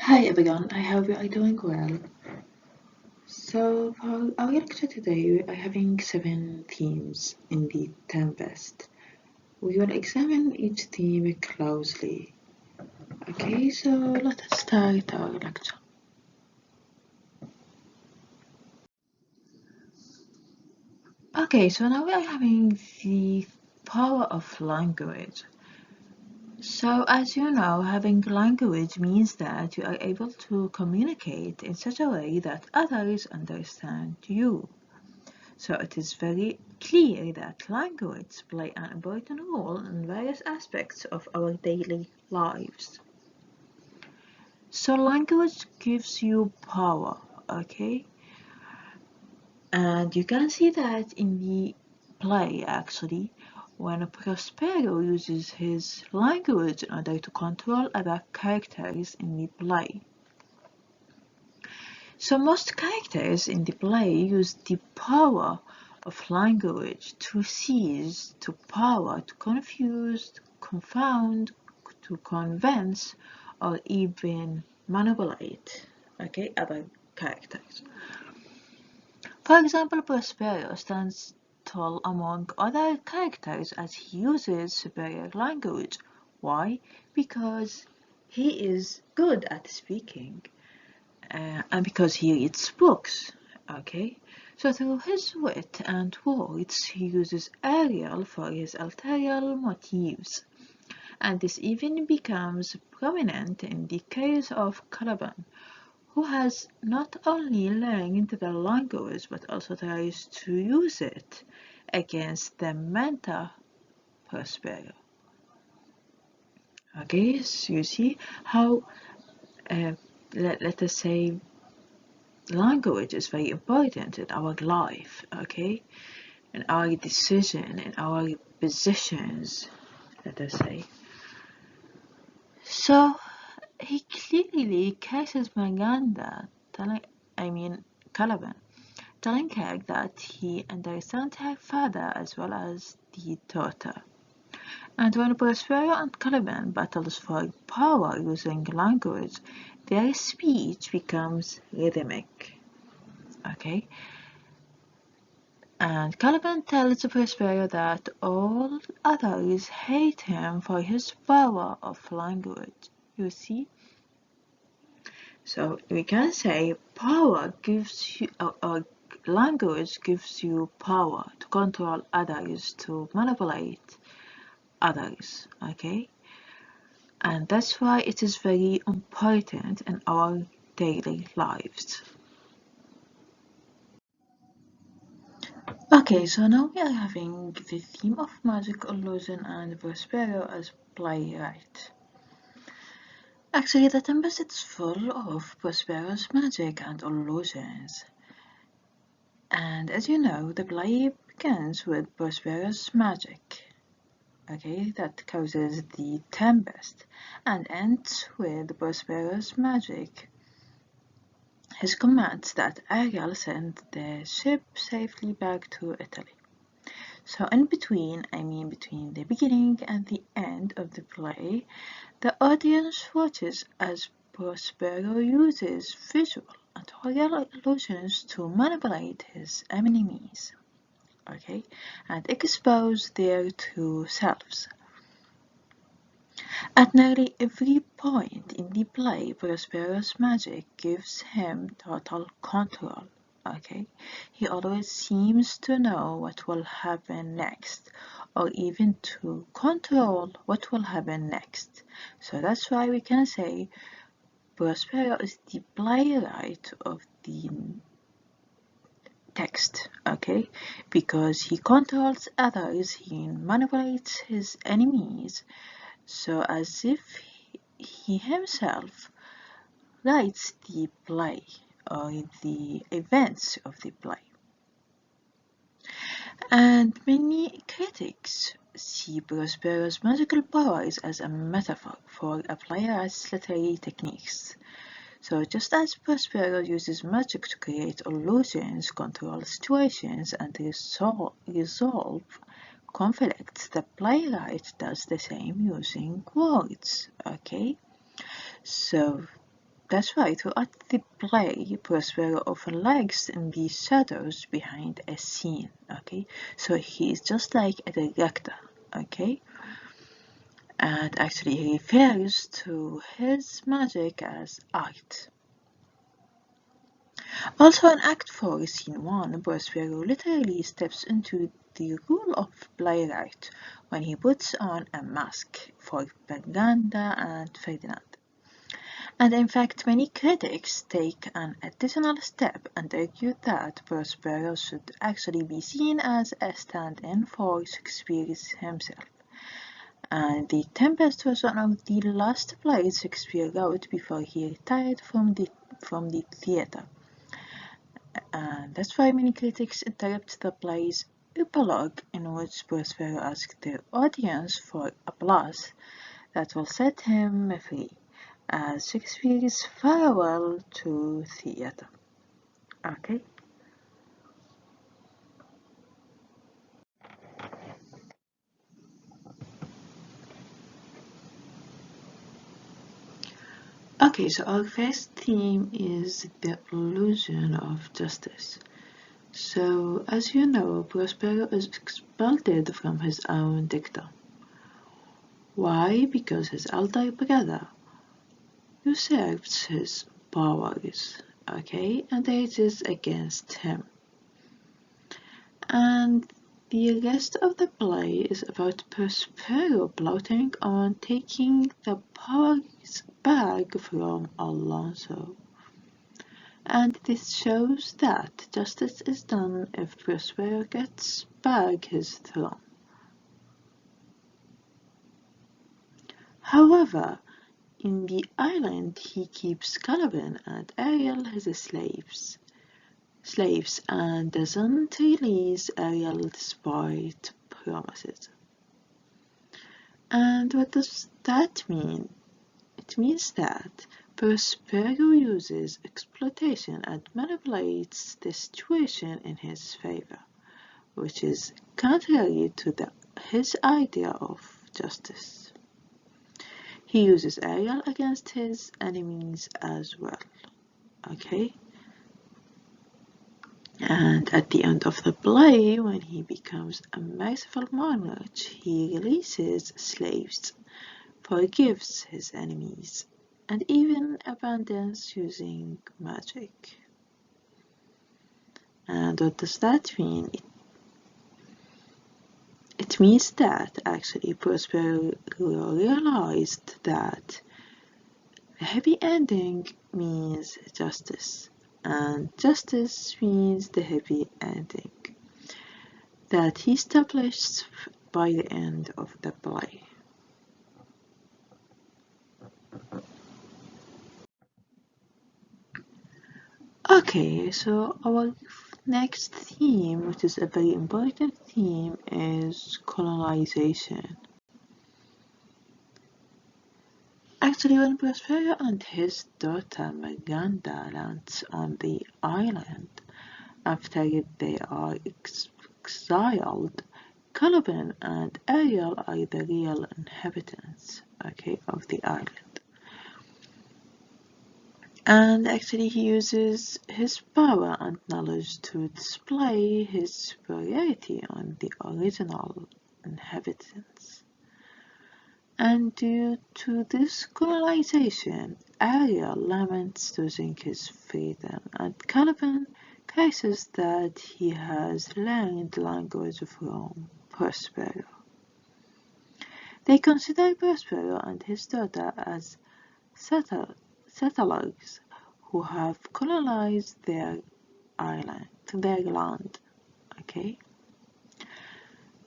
Hi everyone, I hope you are doing well. So for our lecture today, we are having 7 themes in the Tempest. We will examine each theme closely. Okay, so let us start our lecture. Okay, so now we are having the power of language. So as you know, having language means that you are able to communicate in such a way that others understand you. So it is very clear that language play an important role in various aspects of our daily lives. So language gives you power, okay? And you can see that in the play actually, when Prospero uses his language in order to control other characters in the play. So most characters in the play use the power of language to seize, to power, to confuse, to confound, to convince, or even manipulate, okay, other characters. For example, Prospero stands tall among other characters as he uses superior language. Why? Because he is good at speaking. And because he reads books, okay? So through his wit and words, he uses Ariel for his ulterior motives, and this even becomes prominent in the case of Caliban, who has not only learned the language but also tries to use it against the mentor Prospero. Okay, so you see how, let us say, language is very important in our life, okay? In our decision, in our positions, let us say. So he clearly catches Miranda Caliban, telling her that he understands her father as well as the daughter. And when Prospero and Caliban battles for power using language, their speech becomes rhythmic. Okay? And Caliban tells Prospero that all others hate him for his power of language. You see? So we can say power gives you, or language gives you power to control others, to manipulate others, okay? And that's why it is very important in our daily lives. Okay, so now we are having the theme of magic, illusion, and Prospero as playwright. Actually, the Tempest is full of Prospero's magic and illusions. And as you know, the play begins with Prospero's magic, okay, that causes the Tempest, and ends with Prospero's magic. His commands that Ariel send the ship safely back to Italy. So in between, between the beginning and the end of the play, the audience watches as Prospero uses visual and aural illusions to manipulate his enemies, okay, and expose their true selves. At nearly every point in the play, Prospero's magic gives him total control. Okay, he always seems to know what will happen next, or even to control what will happen next. So that's why we can say Prospero is the playwright of the text, okay, because he controls others, he manipulates his enemies, so as if he himself writes the play or the events of the play. And many critics see Prospero's magical powers as a metaphor for a player's literary techniques. So just as Prospero uses magic to create illusions, control situations, and resolve conflicts, the playwright does the same using words, okay? So That's why throughout the play, Prospero often likes in the shadows behind a scene, okay? So he's just like a director, okay? And actually he refers to his magic as art. Also in Act 4, Scene 1, Prospero literally steps into the role of playwright when he puts on a mask for Berganda and Ferdinand. And in fact, many critics take an additional step and argue that Prospero should actually be seen as a stand-in for Shakespeare himself. And The Tempest was one of the last plays Shakespeare wrote before he retired from the theatre. And that's why many critics interrupt the play's epilogue, in which Prospero asks the audience for applause that will set him free, as Shakespeare's farewell to theatre. Okay? Okay, so our first theme is the illusion of justice. So, as you know, Prospero is expelled from his own dictum. Why? Because his elder brother usurps his powers, okay, and rages against him. And the rest of the play is about Prospero plotting on taking the powers back from Alonso. And this shows that justice is done if Prospero gets back his throne. However, in the island he keeps Caliban and Ariel his slaves and doesn't release Ariel despite promises. And what does that mean? It means that Prospero uses exploitation and manipulates the situation in his favor, which is contrary to his idea of justice. He uses Ariel against his enemies as well, okay? And at the end of the play, when he becomes a merciful monarch, he releases slaves, forgives his enemies, and even abandons using magic. And what does that mean? It means that actually Prospero realized that the happy ending means justice, and justice means the happy ending that he established by the end of the play. Okay, so our next theme, which is a very important theme, is colonization. Actually, when Prospero and his daughter Miranda land on the island after they are exiled, Caliban and Ariel are the real inhabitants, okay, of the island. And actually he uses his power and knowledge to display his superiority on the original inhabitants. And due to this colonization, Ariel laments losing his freedom, and Caliban curses that he has learned the language from Prospero. They consider Prospero and his daughter as settlers who have colonized their land, okay?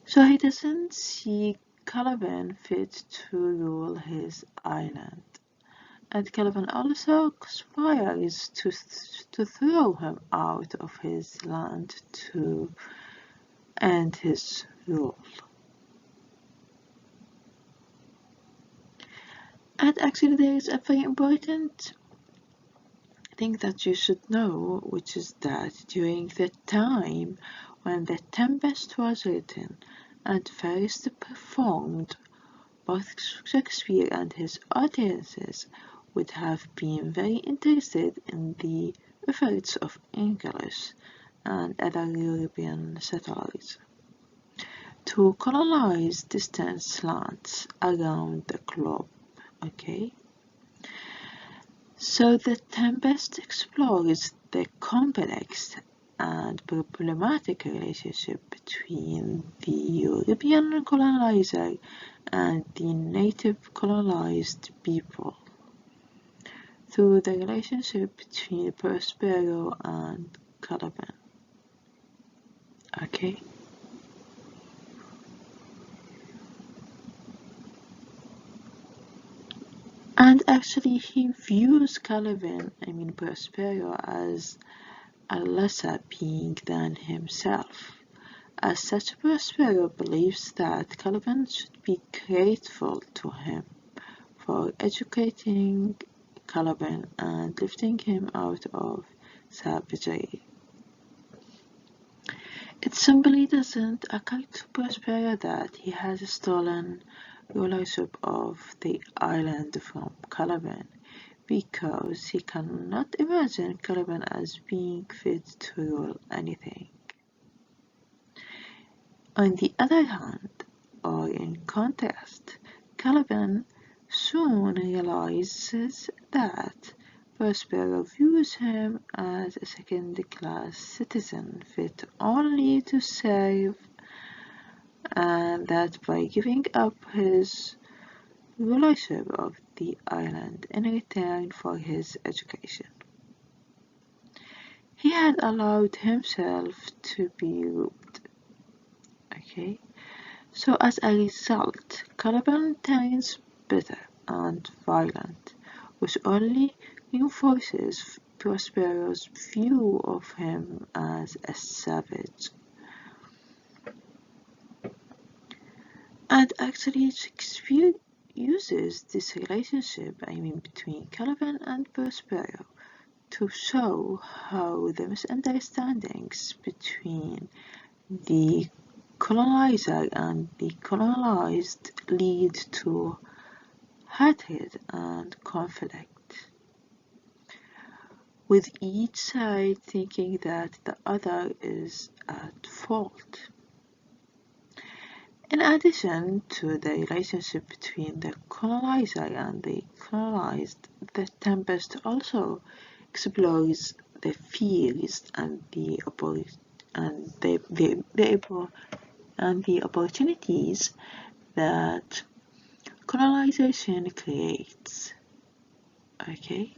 So he doesn't see Caliban fit to rule his island, and Caliban also conspires to throw him out of his land to end his rule. And actually there is a very important thing that you should know, which is that during the time when the Tempest was written and first performed, both Shakespeare and his audiences would have been very interested in the efforts of English and other European settlers to colonize distant lands around the globe. Okay, so the Tempest explores the complex and problematic relationship between the European colonizer and the native colonized people through the relationship between Prospero and Caliban. Okay. And actually he views Prospero as a lesser being than himself. As such, Prospero believes that Caliban should be grateful to him for educating Caliban and lifting him out of savagery. It simply doesn't occur to Prospero that he has stolen rulership of the island from Caliban, because he cannot imagine Caliban as being fit to rule anything. On the other hand, or in contrast, Caliban soon realizes that Prospero views him as a second-class citizen fit only to serve, and that by giving up his rulership of the island in return for his education, he had allowed himself to be robbed. Okay, so as a result, Caliban turns bitter and violent, which only reinforces Prospero's view of him as a savage. And actually Shakespeare uses this relationship, between Caliban and Prospero, to show how the misunderstandings between the colonizer and the colonized lead to hatred and conflict, with each side thinking that the other is at fault. In addition to the relationship between the colonizer and the colonized, the Tempest also explores the fears and the opportunities that colonization creates. Okay,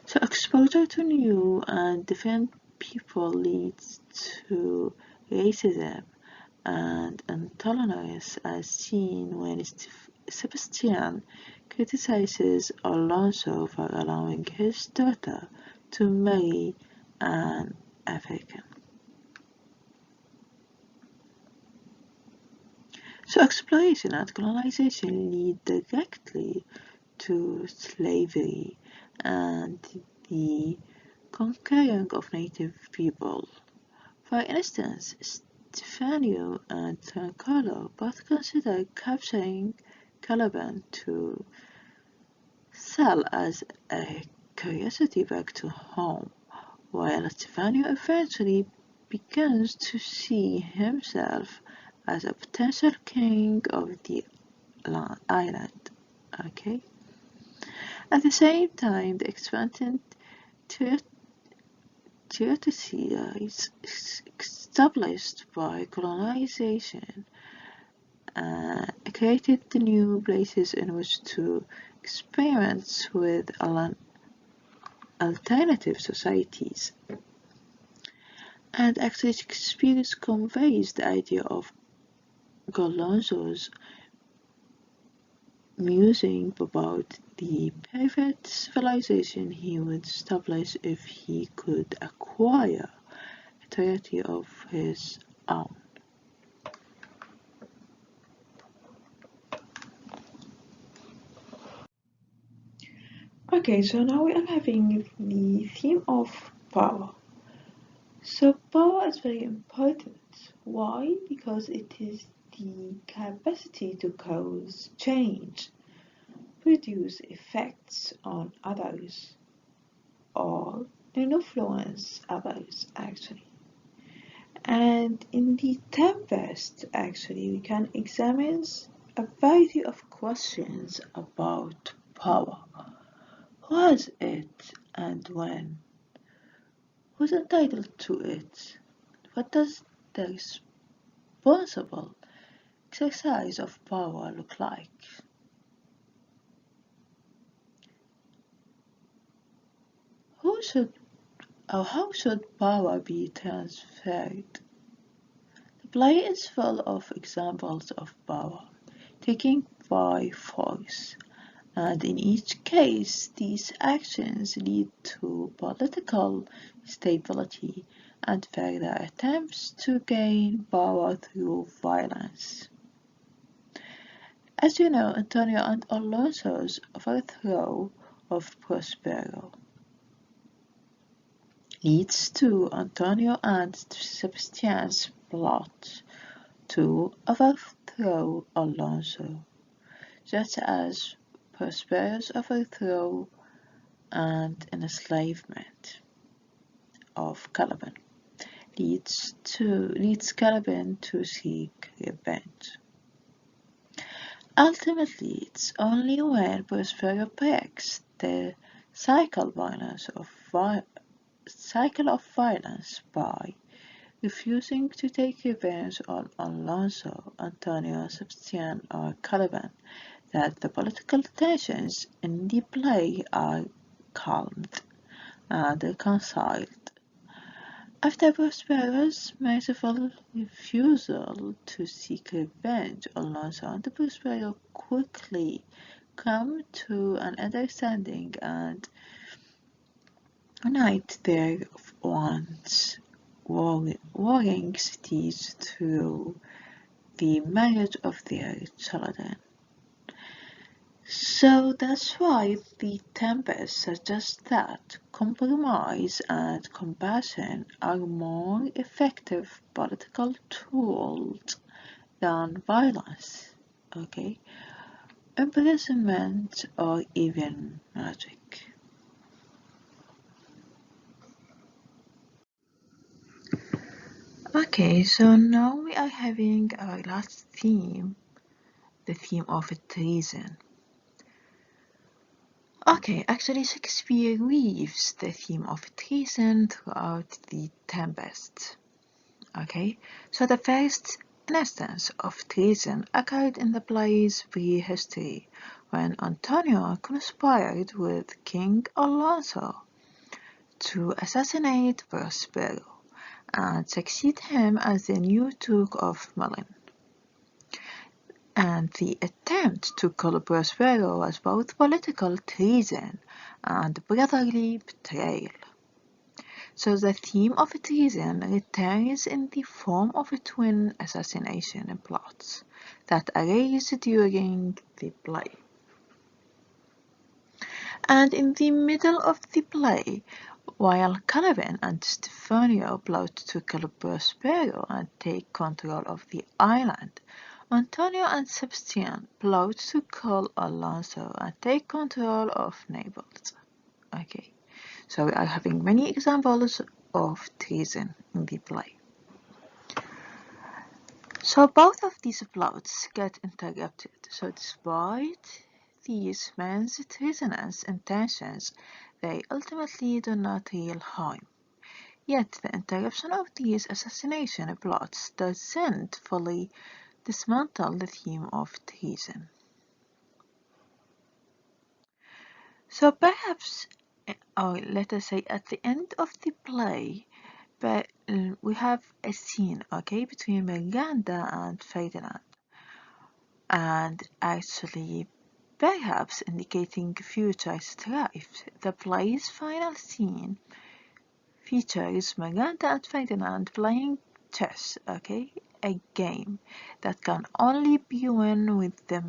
so exposure to new and different people leads to racism and intolerance, as seen when Sebastian criticizes Alonso for allowing his daughter to marry an African. So exploration and colonization lead directly to slavery and the conquering of native people. For instance, Stefano and Giancarlo both consider capturing Caliban to sell as a curiosity back to home, while Stefano eventually begins to see himself as a potential king of the island. Okay. At the same time, the expanded territories established by colonization created the new places in which to experiment with alternative societies. And actually Shakespeare conveys the idea of Alonso's musing about the perfect civilization he would establish if he could acquire a territory of his own. Okay, so now we are having the theme of power. So power is very important. Why? Because it is the capacity to cause change. produce effects on others or influence others actually. And in the Tempest actually we can examine a variety of questions about power. Who has it and when? Who's entitled to it? What does the responsible exercise of power look like? Who should or how should power be transferred? The play is full of examples of power taken by force, and in each case these actions lead to political stability and further attempts to gain power through violence. As you know, Antonio and Alonso's overthrow of Prospero leads to Antonio and Sebastian's plot to overthrow Alonso, just as Prospero's overthrow and enslavement of Caliban leads Caliban to seek revenge. Ultimately, it's only when Prospero breaks the cycle of violence by refusing to take revenge on Alonso, Antonio, Sebastian, or Caliban that the political tensions in the play are calmed and reconciled. After Prospero's merciful refusal to seek revenge, Alonso and Prospero quickly come to an understanding and unite their once warring cities through the marriage of their children. So that's why the Tempest suggests that compromise and compassion are more effective political tools than violence, okay? Imprisonment or even magic. Okay, so now we are having our last theme, the theme of treason. Okay, actually Shakespeare weaves the theme of treason throughout the Tempest. Okay, so the first instance of treason occurred in the play's prehistory when Antonio conspired with King Alonso to assassinate Prospero and succeed him as the new Duke of Milan. And the attempt to kill Prospero was both political treason and brotherly betrayal. So the theme of treason returns in the form of twin assassination plots that arise during the play. And in the middle of the play, while Caliban and Stefanio plot to kill Prospero and take control of the island, Antonio and Sebastian plot to kill Alonso and take control of Naples. Okay, so we are having many examples of treason in the play. So both of these plots get interrupted. So despite these men's treasonous intentions, they ultimately do not real harm. Yet the interruption of these assassination plots doesn't fully dismantle the theme of treason. So perhaps, or let us say at the end of the play, but we have a scene, okay, between Miranda and Ferdinand, and actually perhaps indicating future strife. The play's final scene features Miranda and Ferdinand playing chess, okay, a game that can only be won with the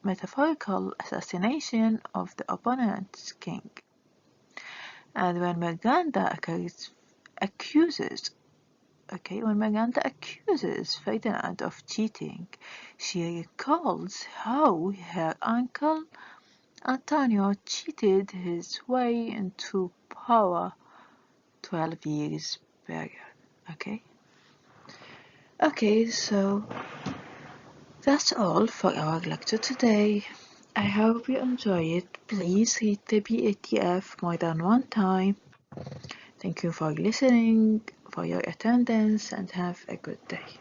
metaphorical assassination of the opponent's king. And when Miranda accuses Ferdinand of cheating, she recalls how her uncle Antonio cheated his way into power 12 years period. Okay, so that's all for our lecture today. I hope you enjoy it. Please read the BATF more than one time. Thank you for listening, for your attendance, and have a good day.